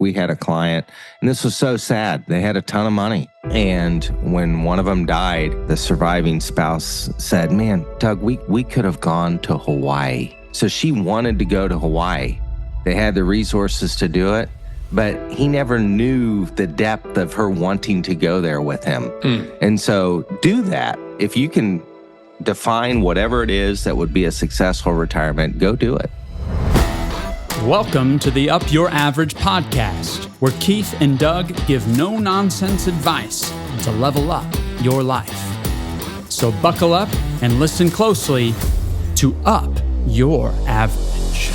we had a client, and this was so sad. They had a ton of money. And when one of them died, the surviving spouse said, man, Doug, we could have gone to Hawaii. So she wanted to go to Hawaii. They had the resources to do it, but he never knew the depth of her wanting to go there with him. And so do that. If you can define whatever it is that would be a successful retirement, go do it. Welcome to the Up Your Average podcast, where Keith and Doug give no-nonsense advice to level up your life. So buckle up and listen closely to Up Your Average.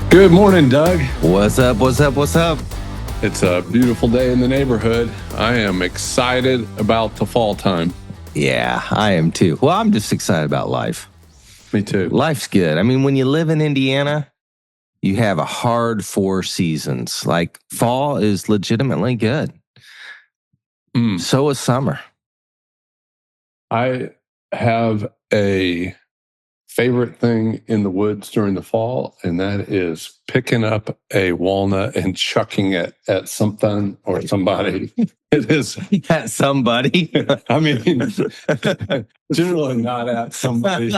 Good morning, Doug. What's up? What's up? What's up? It's a beautiful day in the neighborhood. I am excited about the fall time. Yeah, I am too. Well, I'm just excited about life. Me too. Life's good. I mean, when you live in Indiana, you have a hard 4 seasons. Like fall is legitimately good. So is summer. I have a favorite thing in the woods during the fall, and that is picking up a walnut and chucking it at something or somebody. It is At somebody. I mean, generally not at somebody.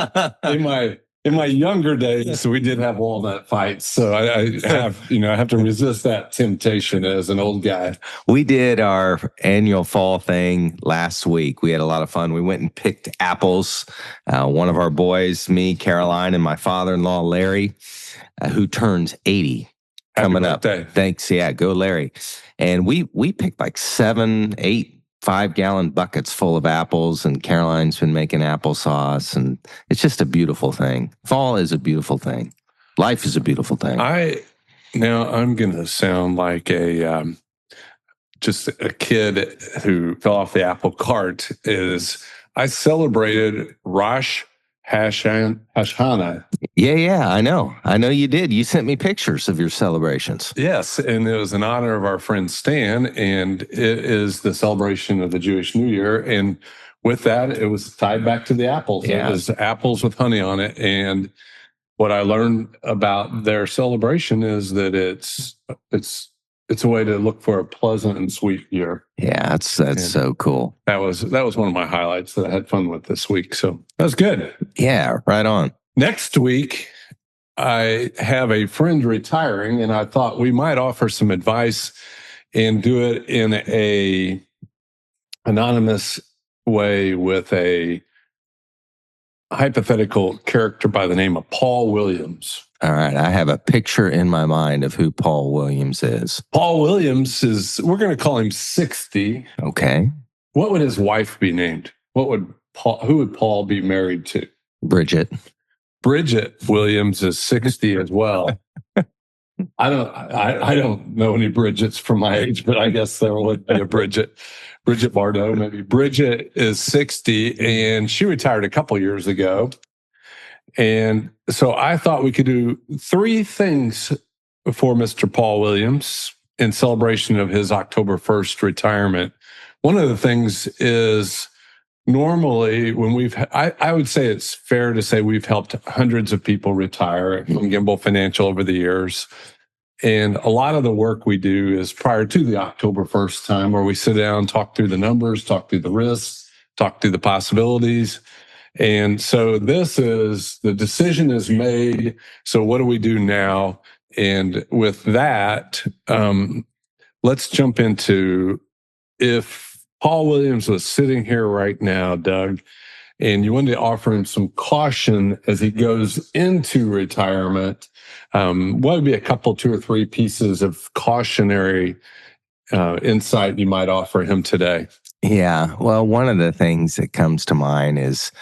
In my younger days, we did have walnut fights, so I have to resist that temptation as an old guy. We did our annual fall thing last week. We had a lot of fun. We went and picked apples. One of our boys, me, Caroline, and my father-in-law, Larry, who turns 80 coming up. Thanks. Yeah, go Larry. And we picked like 7, 8, 5-gallon buckets full of apples, and Caroline's been making applesauce, and it's just a beautiful thing. Fall is a beautiful thing. Life is a beautiful thing. I'm going to sound like just a kid who fell off the apple cart. I celebrated Rosh Hashanah. Yeah, I know. I know you did. You sent me pictures of your celebrations. Yes, and it was in honor of our friend Stan, and it is the celebration of the Jewish New Year. And with that, it was tied back to the apples. Yeah. It was apples with honey on it. And what I learned about their celebration is that it's a way to look for a pleasant and sweet year. Yeah, that's so cool. That was one of my highlights that I had fun with this week. So that was good. Yeah, right on. Next week, I have a friend retiring, and I thought we might offer some advice and do it in a anonymous way with a hypothetical character by the name of Paul Williams. All right, I have a picture in my mind of who Paul Williams is. Paul Williams we're going to call him 60. Okay. What would his wife be named? Who would Paul be married to? Bridget Williams is 60 as well. I don't know any Bridgets from my age, but I guess there would be a Bridget Bardot, maybe. Bridget is 60, and she retired a couple years ago. And so I thought we could do 3 things for Mr. Paul Williams in celebration of his October 1st retirement. One of the things is, normally, when I would say it's fair to say we've helped hundreds of people retire from Gimbal Financial over the years. And a lot of the work we do is prior to the October 1st time, where we sit down, talk through the numbers, talk through the risks, talk through the possibilities. And so the decision is made. So what do we do now? And with that, let's jump into, if Paul Williams was sitting here right now, Doug, and you wanted to offer him some caution as he goes into retirement, what would be a couple, 2 or 3 pieces of cautionary insight you might offer him today? Yeah, well, one of the things that comes to mind is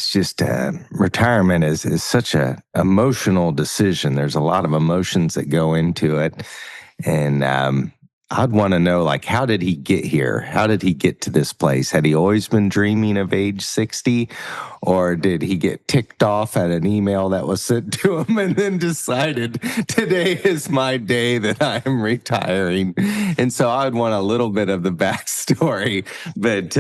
just retirement is such a emotional decision. There's a lot of emotions that go into it, and I'd want to know, like, how did he get here? How did he get to this place? Had he always been dreaming of age 60? Or did he get ticked off at an email that was sent to him and then decided, today is my day that I am retiring? And so I'd want a little bit of the backstory. But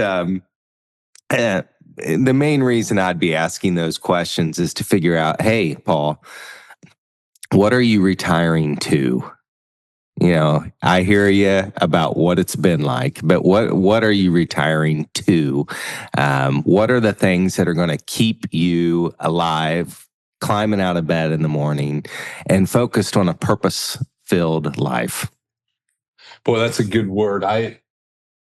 the main reason I'd be asking those questions is to figure out, hey, Paul, what are you retiring to? I hear you about what it's been like, but what are you retiring to? What are the things that are going to keep you alive, climbing out of bed in the morning, and focused on a purpose-filled life? Boy, that's a good word. I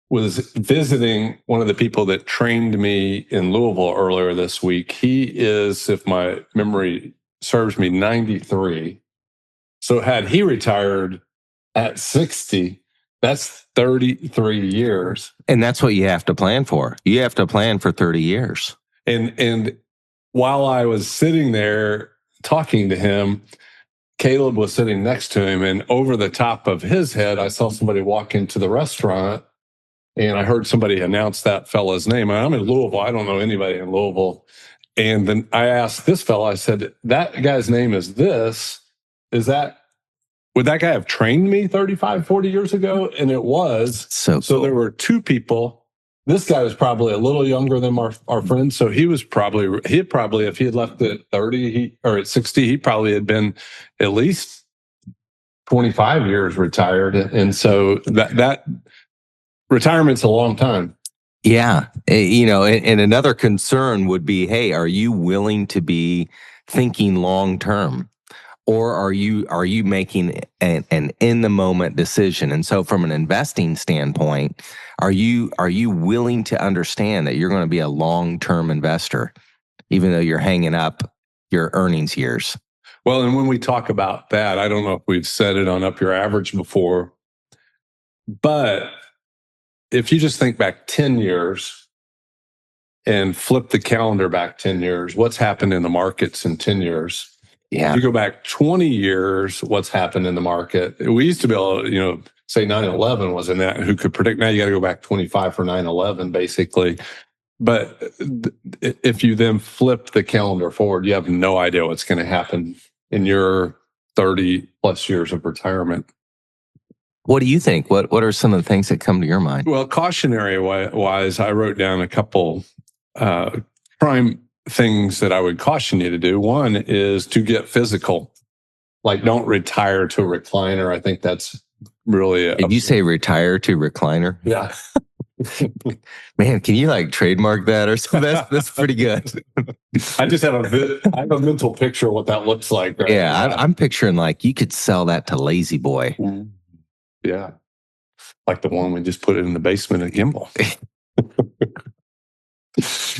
was visiting one of the people that trained me in Louisville earlier this week. He is, if my memory serves me, 93. So had he retired at 60, that's 33 years. And that's what you have to plan for. You have to plan for 30 years. And while I was sitting there talking to him, Caleb was sitting next to him, and over the top of his head, I saw somebody walk into the restaurant, and I heard somebody announce that fella's name. I'm in Louisville. I don't know anybody in Louisville. And then I asked this fella, I said, that guy's name is this. Would that guy have trained me 35, 40 years ago? And it was. So there were two people. This guy was probably a little younger than our friend. So he had probably, if he had left at 30 or at 60, he probably had been at least 25 years retired. And so that retirement's a long time. Yeah. And another concern would be, hey, are you willing to be thinking long term? Or are you making an in the moment decision? And so from an investing standpoint, are you willing to understand that you're going to be a long-term investor, even though you're hanging up your earnings years? Well, and when we talk about that, I don't know if we've said it on Up Your Average before, but if you just think back 10 years and flip the calendar back 10 years, what's happened in the markets in 10 years? Yeah. If you go back 20 years, what's happened in the market? We used to be able to, say 9/11 was in that. Who could predict? Now you got to go back 25 for 9/11, basically. But if you then flip the calendar forward, you have no idea what's going to happen in your 30 plus years of retirement. What do you think? What are some of the things that come to your mind? Well, cautionary wise, I wrote down a couple prime things that I would caution you to do. One is to get physical. Like, don't retire to a recliner. I think that's really Did you say retire to recliner? Yeah. Man, can you trademark that or something? That's pretty good. I just have I have a mental picture of what that looks like. Right? Yeah, I'm picturing you could sell that to Lazy Boy. Yeah. Like the one we just put in the basement of Gimbal.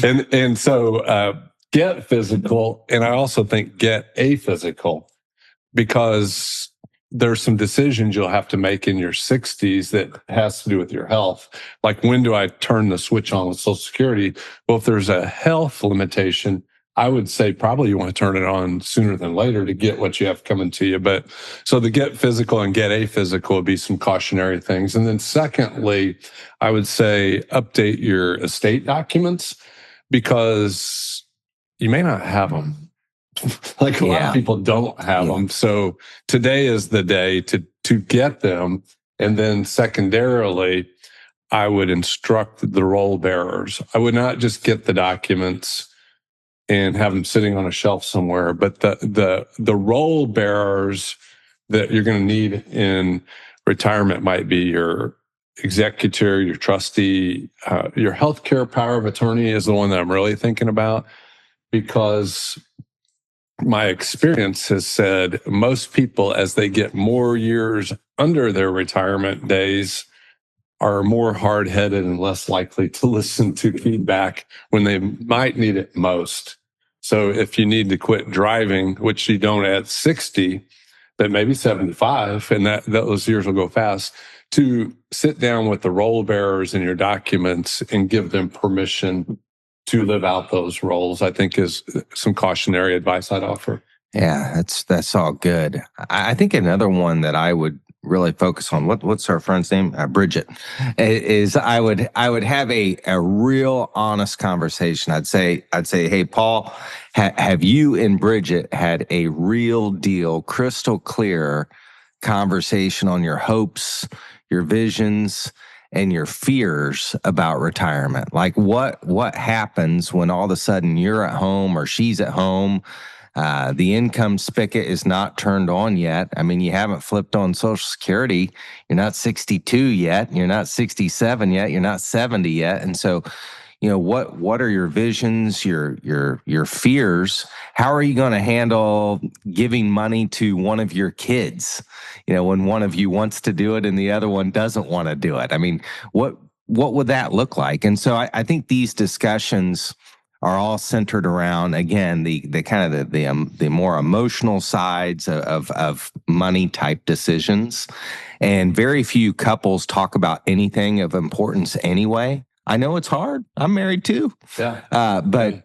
And so get physical. And I also think get aphysical, because there's some decisions you'll have to make in your 60s that has to do with your health. Like, when do I turn the switch on with Social Security? Well, if there's a health limitation, I would say probably you want to turn it on sooner than later to get what you have coming to you. But so the get physical and get aphysical would be some cautionary things. And then secondly, I would say update your estate documents, because you may not have them. A lot of people don't have them. So today is the day to get them. And then secondarily, I would instruct the roll bearers. I would not just get the documents and have them sitting on a shelf somewhere, but the roll bearers that you're going to need in retirement might be your executor, your trustee, your healthcare power of attorney is the one that I'm really thinking about, because my experience has said most people, as they get more years under their retirement days, are more hard-headed and less likely to listen to feedback when they might need it most. So if you need to quit driving, which you don't at 60, but maybe 75, and those years will go fast, to sit down with the roll bearers in your documents and give them permission to live out those roles, I think is some cautionary advice I'd offer. Yeah, that's all good. I think another one that I would really focus on, what's our friend's name? Bridget, is I would have a real honest conversation. I'd say, hey, Paul, have you and Bridget had a real deal, crystal clear conversation on your hopes, your visions, and your fears about retirement. Like what happens when all of a sudden you're at home or she's at home? The income spigot is not turned on yet. I mean, you haven't flipped on Social Security. You're not 62 yet. You're not 67 yet. You're not 70 yet. And so, what are your visions, your fears? How are you going to handle giving money to one of your kids? When one of you wants to do it and the other one doesn't want to do it. I mean, what would that look like? And so I think these discussions are all centered around, again, the kind of the more emotional sides of money type decisions. And very few couples talk about anything of importance anyway. I know it's hard. I'm married too. Yeah. But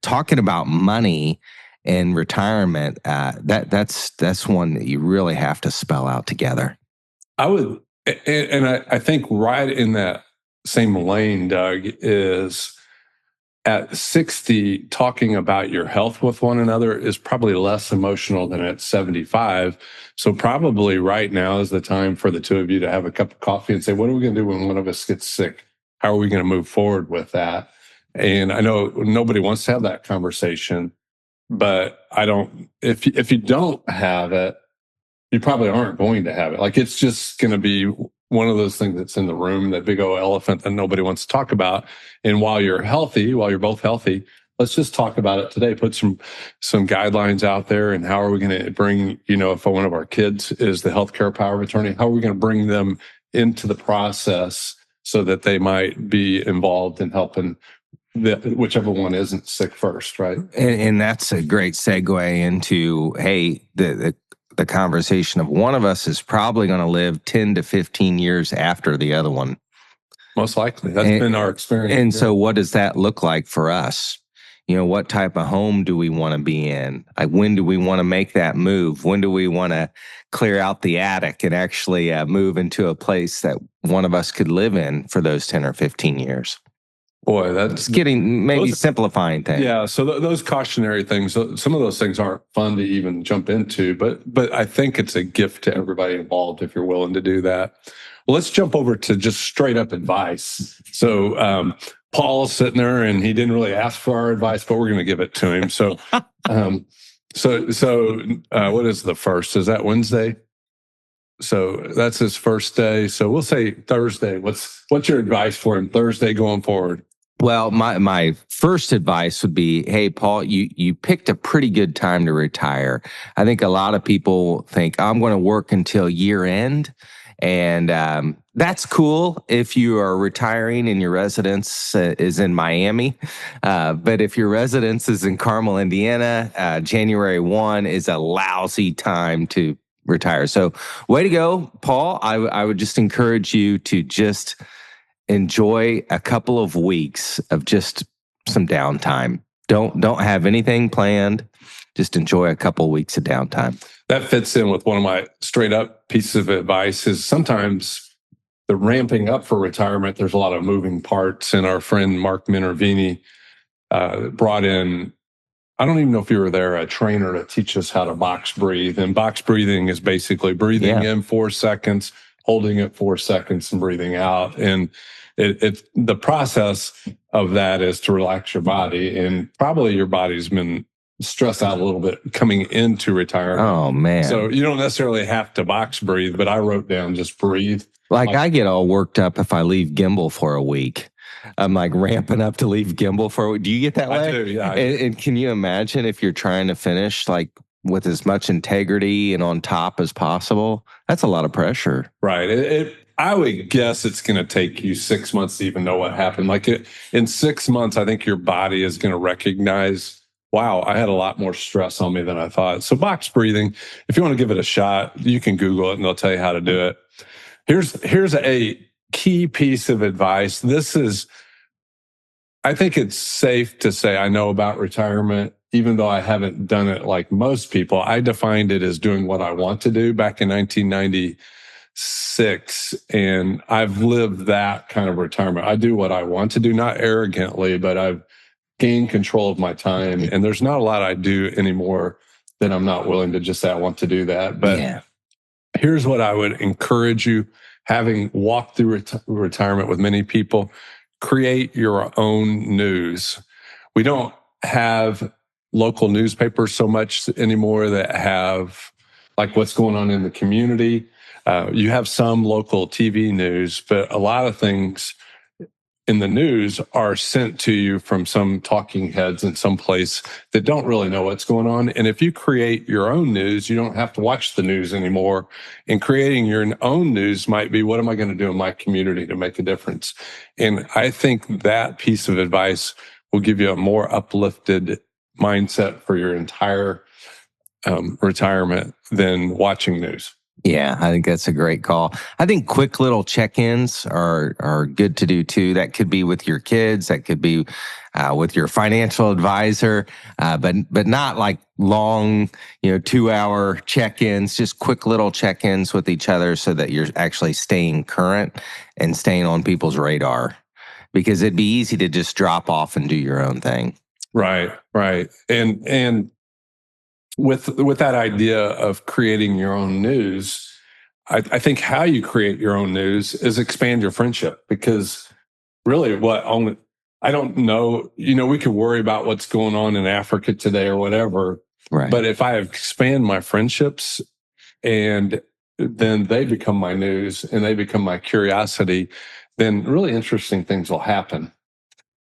talking about money and retirement, that's one that you really have to spell out together. I would, and I think right in that same lane, Doug, is at 60, talking about your health with one another is probably less emotional than at 75. So probably right now is the time for the two of you to have a cup of coffee and say, what are we going to do when one of us gets sick? How are we going to move forward with that? And I know nobody wants to have that conversation, but if you don't have it, you probably aren't going to have it. Like, it's just going to be one of those things that's in the room, that big old elephant that nobody wants to talk about. And while you're both healthy, let's just talk about it today. Put some guidelines out there. And how are we going to bring, if one of our kids is the healthcare power of attorney, how are we going to bring them into the process so that they might be involved in helping whichever one isn't sick first, right? And that's a great segue into, hey, the conversation of one of us is probably going to live 10 to 15 years after the other one. Most likely. That's been our experience. And so what does that look like for us? What type of home do we want to be in? Like, when do we want to make that move? When do we want to clear out the attic and actually move into a place that one of us could live in for those 10 or 15 years? Boy, that's simplifying things. Yeah. So those cautionary things, some of those things aren't fun to even jump into, but I think it's a gift to everybody involved if you're willing to do that. Well, let's jump over to just straight up advice. So Paul's sitting there and he didn't really ask for our advice, but we're going to give it to him. So, what is the first? Is that Wednesday? So that's his first day. So we'll say Thursday. What's your advice for him Thursday going forward? Well, my first advice would be, hey, Paul, you picked a pretty good time to retire. I think a lot of people think, I'm going to work until year end. And that's cool if you are retiring and your residence is in Miami. But if your residence is in Carmel, Indiana, January 1 is a lousy time to retire. So way to go, Paul. I would just encourage you to just enjoy a couple of weeks of just some downtime. Don't have anything planned. Just enjoy a couple of weeks of downtime. That fits in with one of my straight up pieces of advice. Is sometimes the ramping up for retirement, there's a lot of moving parts. And our friend Mark Minervini brought in, I don't even know if you were there, a trainer to teach us how to box breathe. And box breathing is basically breathing in 4 seconds, holding it 4 seconds, and breathing out. And the process of that is to relax your body. And probably your body's been stressed out a little bit coming into retirement. Oh, man. So you don't necessarily have to box breathe, but I wrote down just breathe. Like, I get all worked up if I leave Gimbal for a week. I'm like ramping up to leave Gimbal for a week. Do you get that way? I do, yeah. And can you imagine if you're trying to finish like with as much integrity and on top as possible? That's a lot of pressure. Right. I would guess it's going to take you 6 months to even know what happened. Like in 6 months, I think your body is going to recognize, wow, I had a lot more stress on me than I thought. So box breathing, if you want to give it a shot, you can Google it and they'll tell you how to do it. Here's a key piece of advice. I think it's safe to say I know about retirement, even though I haven't done it like most people. I defined it as doing what I want to do back in 1996. And I've lived that kind of retirement. I do what I want to do, not arrogantly, but I've gained control of my time. And there's not a lot I do anymore that I'm not willing to just say I want to do that. But here's what I would encourage you having walked through retirement with many people, create your own news. We don't have local newspapers so much anymore that have like what's going on in the community. You have some local TV news, but a lot of things in the news are sent to you from some talking heads in some place that don't really know what's going on. And if you create your own news, you don't have to watch the news anymore. And creating your own news might be, what am I going to do in my community to make a difference? And I think that piece of advice will give you a more uplifted mindset for your entire retirement than watching news. Yeah, I think that's a great call. I think quick little check-ins are good to do too. That could be with your kids. That could be with your financial advisor, but not like long, 2-hour check-ins. Just quick little check-ins with each other so that you're actually staying current and staying on people's radar. Because it'd be easy to just drop off and do your own thing. Right. And with that idea of creating your own news, I think how you create your own news is expand your friendship, because really I don't know, we could worry about what's going on in Africa today or whatever, right. But if I expand my friendships and then they become my news and they become my curiosity, then really interesting things will happen.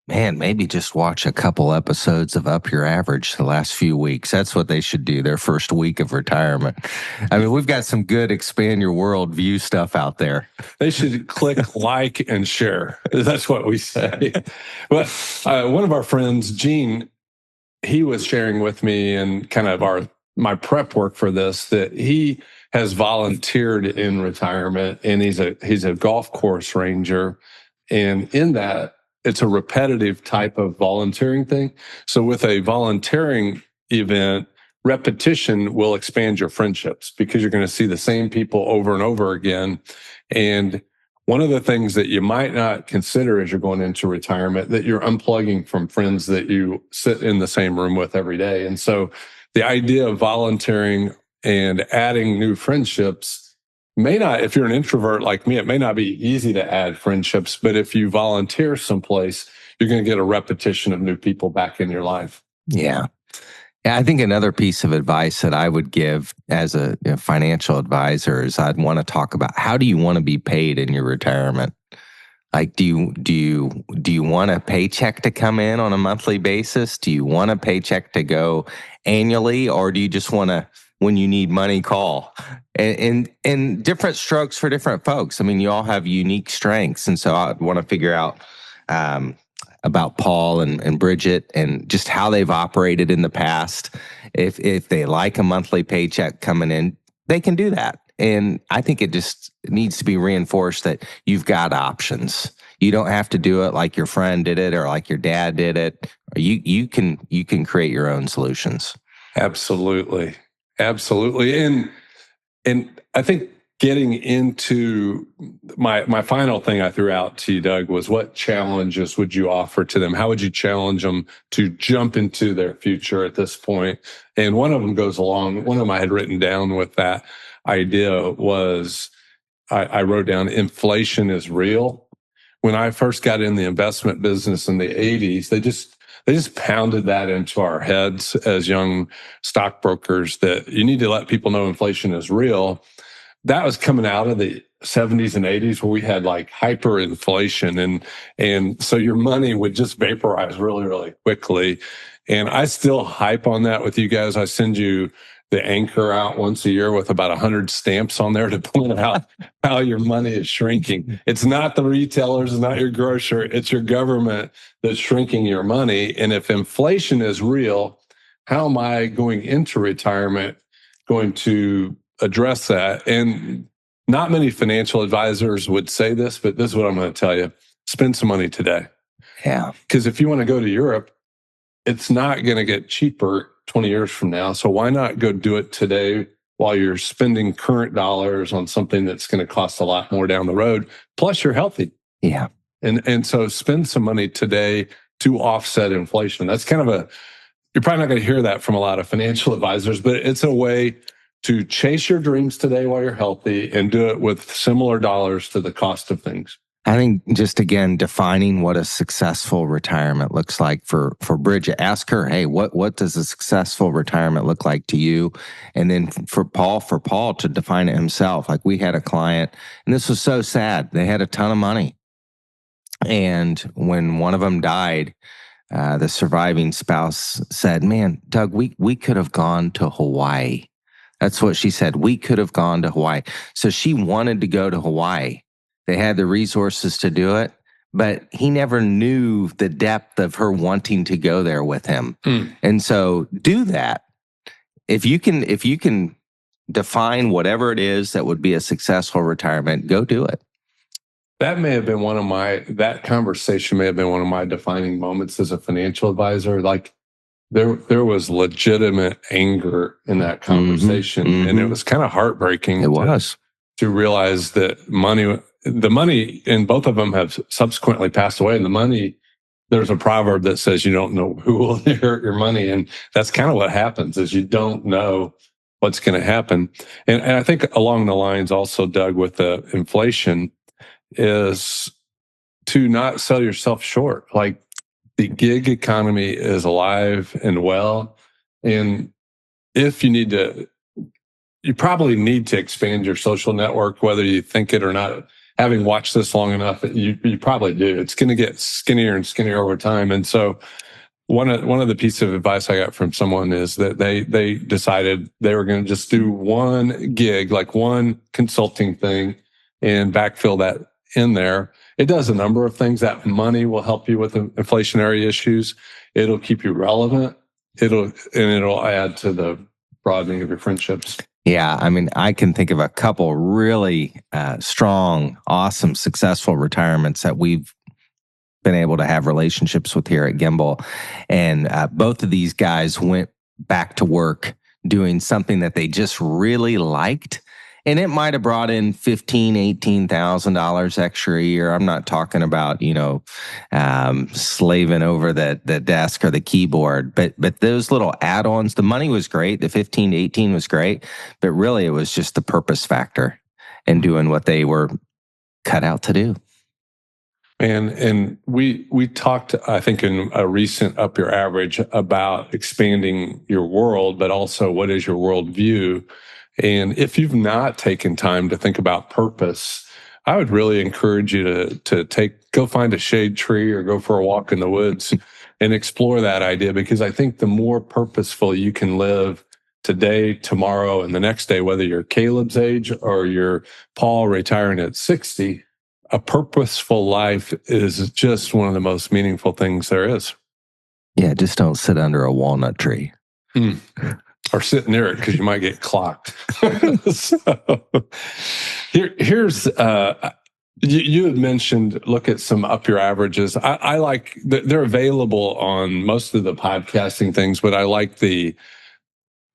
Man, maybe just watch a couple episodes of Up Your Average the last few weeks. That's what they should do their first week of retirement. I mean, we've got some good expand your worldview stuff out there. They should click like and share. That's what we say. But one of our friends, Gene, he was sharing with me and kind of my prep work for this, that he has volunteered in retirement, and he's a golf course ranger. And in that, it's a repetitive type of volunteering thing. So with a volunteering event, repetition will expand your friendships because you're going to see the same people over and over again. And one of the things that you might not consider as you're going into retirement, that you're unplugging from friends that you sit in the same room with every day. And so the idea of volunteering and adding new friendships if you're an introvert like me, it may not be easy to add friendships, but if you volunteer someplace, you're going to get a repetition of new people back in your life. Yeah. I think another piece of advice that I would give as a financial advisor is I'd want to talk about, how do you want to be paid in your retirement? Like, do you want a paycheck to come in on a monthly basis? Do you want a paycheck to go annually, or do you just want to, when you need money, call? And different strokes for different folks. I mean, you all have unique strengths. And so I want to figure out about Paul and Bridget and just how they've operated in the past. If they like a monthly paycheck coming in, they can do that. And I think it just needs to be reinforced that you've got options. You don't have to do it like your friend did it or like your dad did it. You can create your own solutions. Absolutely. And I think getting into my final thing I threw out to you, Doug, was what challenges would you offer to them? How would you challenge them to jump into their future at this point? And one of them I had written down with that idea was, I wrote down, inflation is real. When I first got in the investment business in the 80s, they just pounded that into our heads as young stockbrokers, that you need to let people know inflation is real. That was coming out of the 70s and 80s, where we had like hyperinflation, and so your money would just vaporize really, really quickly. And I still hype on that with you guys. I send you the anchor out once a year with about 100 stamps on there to point out how your money is shrinking. It's not the retailers, it's not your grocer, it's your government that's shrinking your money. And if inflation is real, how am I going into retirement going to address that? And not many financial advisors would say this, but this is what I'm going to tell you. Spend some money today. Yeah. Because if you want to go to Europe, it's not going to get cheaper 20 years from now. So why not go do it today while you're spending current dollars on something that's going to cost a lot more down the road? Plus, you're healthy. Yeah. And so spend some money today to offset inflation. That's kind of you're probably not going to hear that from a lot of financial advisors, but it's a way to chase your dreams today while you're healthy and do it with similar dollars to the cost of things. I think just again defining what a successful retirement looks like for Bridget. Ask her, hey, what does a successful retirement look like to you? And then for Paul to define it himself. Like we had a client, and this was so sad. They had a ton of money, and when one of them died, the surviving spouse said, "Man, Doug, we could have gone to Hawaii." That's what she said. We could have gone to Hawaii. So she wanted to go to Hawaii. They had the resources to do it, but he never knew the depth of her wanting to go there with him. And so do that. If you can define whatever it is that would be a successful retirement, go do it. That may have been that conversation may have been one of my defining moments as a financial advisor. Like there was legitimate anger in that conversation. And it was kind of heartbreaking. It was. To realize that the money, and both of them have subsequently passed away. And the money, there's a proverb that says you don't know who will inherit your money. And that's kind of what happens is you don't know what's going to happen. And I think along the lines also, Doug, with the inflation is to not sell yourself short. Like the gig economy is alive and well. And if you probably need to expand your social network, whether you think it or not. Having watched this long enough, you probably do. It's going to get skinnier and skinnier over time. And so one of the pieces of advice I got from someone is that they decided they were going to just do one gig, like one consulting thing, and backfill that in there. It does a number of things. That money will help you with inflationary issues. It'll keep you relevant. It'll add to the broadening of your friendships. Yeah, I mean, I can think of a couple really strong, awesome, successful retirements that we've been able to have relationships with here at Gimbal. And both of these guys went back to work doing something that they just really liked. And it might have brought in $15,000, $18,000 extra a year. I'm not talking about, slaving over the desk or the keyboard, but those little add-ons, the money was great. The 15 to 18 was great, but really it was just the purpose factor and doing what they were cut out to do. And we talked, I think, in a recent Up Your Average about expanding your world, but also what is your worldview. And if you've not taken time to think about purpose, I would really encourage you to go find a shade tree or go for a walk in the woods and explore that idea, because I think the more purposeful you can live today, tomorrow, and the next day, whether you're Caleb's age or you're Paul retiring at 60, a purposeful life is just one of the most meaningful things there is. Yeah, just don't sit under a walnut tree. Or sit near it because you might get clocked. So here's you had mentioned look at some Up Your Averages. I like they're available on most of the podcasting things, but I like the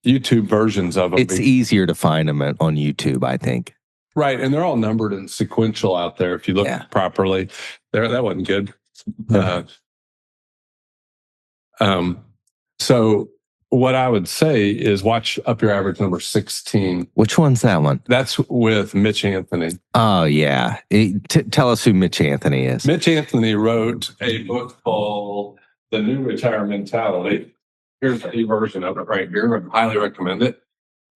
YouTube versions of them. It's easier to find them on YouTube, I think. Right, and they're all numbered and sequential out there if you look properly. That wasn't good. So what I would say is watch Up Your Average number 16. Which one's that one? That's with Mitch Anthony. Oh, yeah. Tell us who Mitch Anthony is. Mitch Anthony wrote a book called The New Retire Mentality. Here's a version of it right here. I highly recommend it.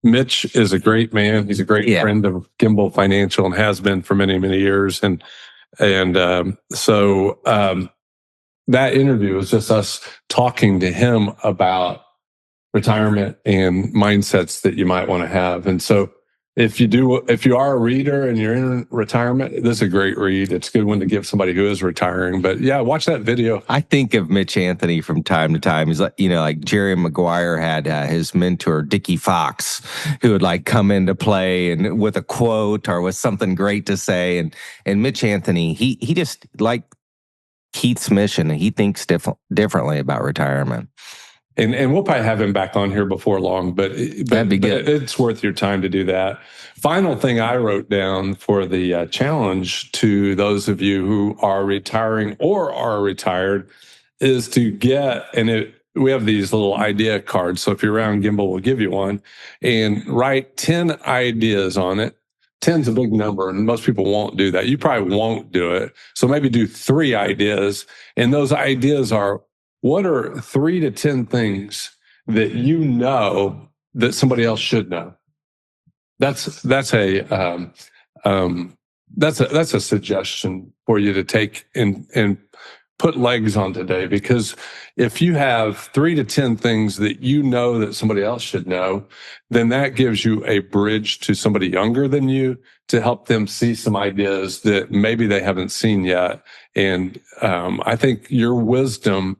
Mitch is a great man. He's a great friend of Gimbal Financial and has been for many, many years. And so that interview was just us talking to him about retirement and mindsets that you might want to have. And so if you are a reader and you're in retirement, this is a great read. It's a good one to give somebody who is retiring. But yeah, watch that video. I think of Mitch Anthony from time to time. He's like, like Jerry Maguire had his mentor, Dickie Fox, who would like come into play and with a quote or with something great to say. And Mitch Anthony, he just like Keith's mission. He thinks differently about retirement. And we'll probably have him back on here before long, but that'd be good. It's worth your time to do that. Final thing I wrote down for the challenge to those of you who are retiring or are retired is to get, and we have these little idea cards. So if you're around Gimbal, we'll give you one and write 10 ideas on it. 10's a big number, and most people won't do that. You probably won't do it. So maybe do 3 ideas. And those ideas are, what are 3 to 10 things that you know that somebody else should know? That's a suggestion for you to take and put legs on today, because if you have 3 to 10 things that you know that somebody else should know, then that gives you a bridge to somebody younger than you to help them see some ideas that maybe they haven't seen yet. And I think your wisdom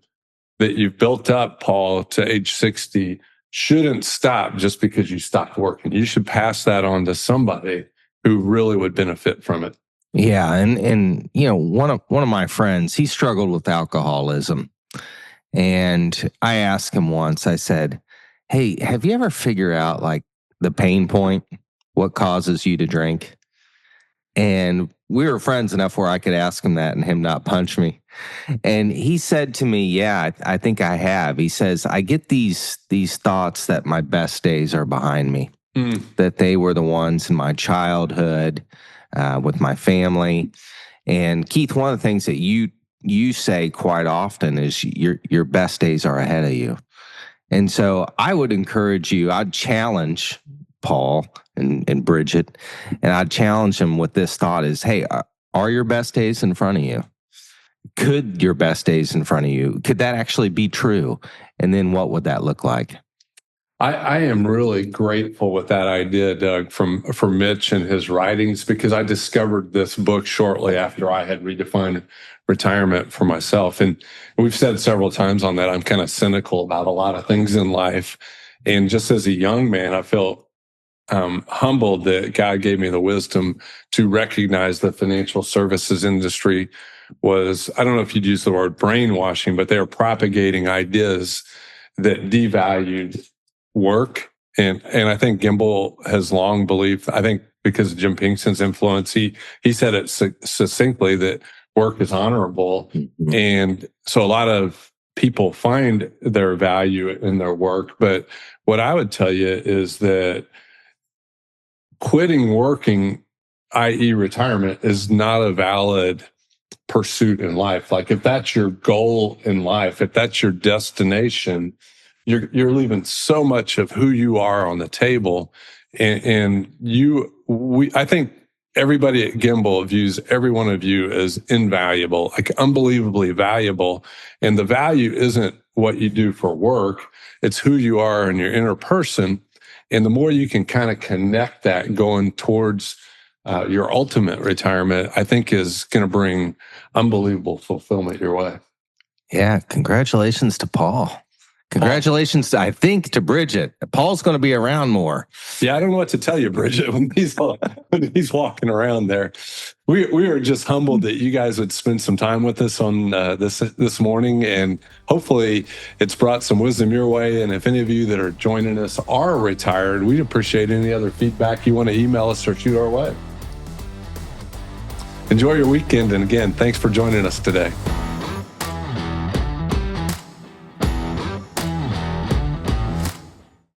that you've built up, Paul, to age 60 shouldn't stop just because you stopped working. You should pass that on to somebody who really would benefit from it. Yeah, and one of my friends, he struggled with alcoholism, and I asked him once. I said, "Hey, have you ever figured out like the pain point, what causes you to drink?" And we were friends enough where I could ask him that and him not punch me. And he said to me, "Yeah, I think I have." He says, "I get these thoughts that my best days are behind me, that they were the ones in my childhood." With my family. And Keith, one of the things that you say quite often is your best days are ahead of you. And so I would encourage you, I'd challenge Paul and Bridget, and I'd challenge them with this thought is, hey, are your best days in front of you? Could your best days in front of you, could that actually be true? And then what would that look like? I am really grateful with that idea, Doug, for Mitch and his writings, because I discovered this book shortly after I had redefined retirement for myself. And we've said several times on that, I'm kind of cynical about a lot of things in life. And just as a young man, I felt humbled that God gave me the wisdom to recognize the financial services industry was, I don't know if you'd use the word brainwashing, but they were propagating ideas that devalued work. And I think Gimbal has long believed, I think because of Jim Pinkston's influence, he said it succinctly that work is honorable. Mm-hmm. And so a lot of people find their value in their work. But what I would tell you is that quitting working, i.e. retirement, is not a valid pursuit in life. Like if that's your goal in life, if that's your destination, you're leaving so much of who you are on the table. And I think everybody at Gimbal views every one of you as invaluable, like unbelievably valuable. And the value isn't what you do for work. It's who you are in your inner person. And the more you can kind of connect that going towards your ultimate retirement, I think is going to bring unbelievable fulfillment your way. Yeah. Congratulations to Paul. Congratulations, I think, to Bridget. Paul's going to be around more. Yeah, I don't know what to tell you, Bridget, when he's walking around there. We are just humbled that you guys would spend some time with us on this morning, and hopefully it's brought some wisdom your way. And if any of you that are joining us are retired, we'd appreciate any other feedback you want to email us or shoot our way. Enjoy your weekend, and again, thanks for joining us today.